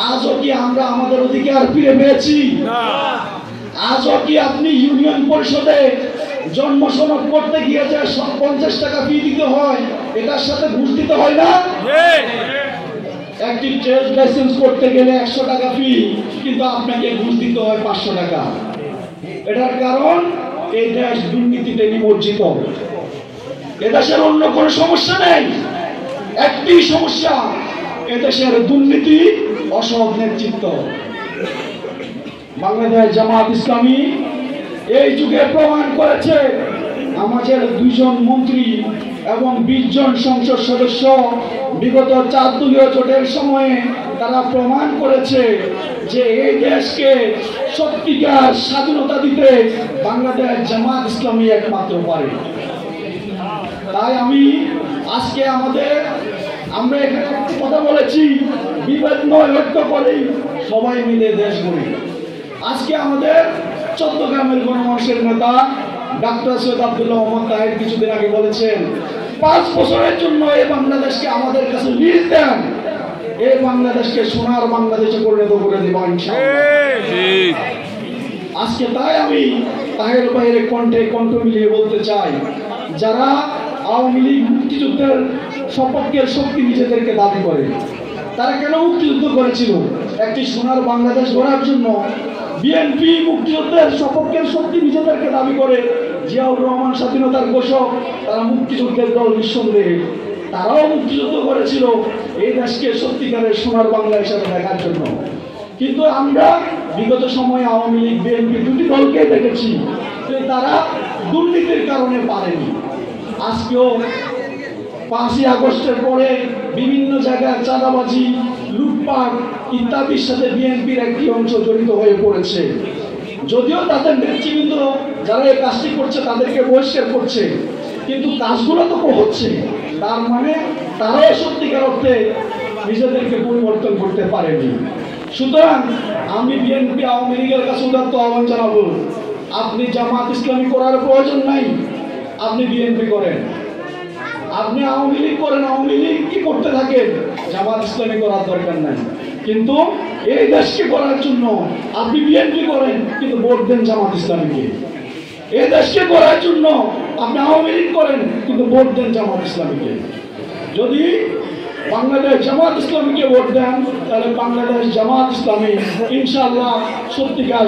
আজও কি আমরা আমাদের অধিকার ফিরে পেয়েছি? আজও কি আপনি ইউনিয়ন পরিষদে জন্ম সনদ করতে গিয়ে যে 50 টাকা ফি দিতে হয়, এটার সাথে ঘুষ দিতে হয় না? একটি ট্রেড লাইসেন্স করতে গেলে 100 টাকা ফি, কিন্তু আপনাকে ঘুষ দিতে হয় 500 টাকা। এটার কারণ এই দেশ দুর্নীতিতে নিমজ্জিত। এদেশের অন্য কোনো সমস্যা নেই, একটি সমস্যা, এদেশের দুর্নীতি, অসৎ নেতৃত্ব। বাংলাদেশ জামাত ইসলামী এই যুগে প্রমাণ করেছে, আমাদের 2 জন মন্ত্রী এবং 20 জন সংসদ সদস্য বিগত 4 দলীয় জোটের সময়ে তারা প্রমাণ করেছে যে এই দেশকে সত্যিকার স্বাধীনতা দিতে বাংলাদেশ জামাত ইসলামী একমাত্র পারে। তাই আমি আজকে আমরা এখানে একটি কথা বলেছি, বিভেদ নয় ঐক্য করি, সবাই মিলে দেশ গড়ি। আজকে আমাদের চট্টগ্রামের গণমানুষের নেতা ডাক্তার সৈয়দ আব্দুল্লাহ মোহাম্মদ তাহের কিছুদিন আগে বলেছেন, 5 বছরের জন্য এই বাংলাদেশকে আমাদের কাছে লিজ দেন, এই বাংলাদেশকে সোনার বাংলাদেশে পরিণত করে দেব ইনশাআল্লাহ। আজকে তাই আমি তাহের বাইরে কণ্ঠে কণ্ঠ মিলিয়ে বলতে চাই, যারা আওয়ামী লীগ মুক্তিযুদ্ধের সপক্ষের শক্তি নিজেদেরকে দাবি করে, তারা কেন মুক্তিযুদ্ধ করেছিল? একটি সোনার বাংলাদেশ গড়ার জন্য। বিএনপি মুক্তিযুদ্ধের সপক্ষের শক্তি নিজেদেরকে দাবি করে, জিয়াউর রহমান স্বাধীনতার ঘোষক, তারা মুক্তিযুদ্ধের দল নিঃসন্দেহে। তারাও মুক্তিযুদ্ধ করেছিল এই দেশকে সত্যিকারের সোনার বাংলা হিসাবে দেখার জন্য। কিন্তু আমরা বিগত সময়ে আওয়ামী লীগ বিএনপি দুটি দলকে দেখেছি তারা দুর্নীতির কারণে পারেনি। আজকেও 5ই আগস্টের পরে বিভিন্ন জায়গায় চাঁদাবাজি, লুটপাট ইত্যাদির সাথে বিএনপির একটি অংশ জড়িত হয়ে পড়েছে। যদিও তাদের নেতৃবৃন্দ যারা এই কাজটি করছে তাদেরকে বহিষ্কার করছে, কিন্তু কাজগুলো তো হচ্ছে, তার মানে তারাও সত্যিকার অর্থে নিজেদেরকে পরিবর্তন করতে পারেনি। সুতরাং আমি বিএনপি আওয়ামী লীগের কাছে উদাত্ত আহ্বান জানাবো, আপনি জামাত ইসলামী করার প্রয়োজন নাই, আপনি বিএনপি করেন। আপনি আওয়ামী লীগ করেন, আওয়ামী লীগ কি করতে থাকেন, জামাত ইসলামী করার দরকার নাই। কিন্তু এই দেশকে করার জন্য আপনি বিএনপি করেন, কিন্তু ভোট দেন জামাত ইসলামীকে। এই দেশকে করার জন্য আপনি আওয়ামী লীগ করেন, কিন্তু ভোট দেন জামাত ইসলামীকে। যদি বাংলাদেশ জামাত ইসলামীকে ভোট দেন, তাহলে বাংলাদেশ জামাত ইসলামী ইনশাআল্লাহ সত্যিকার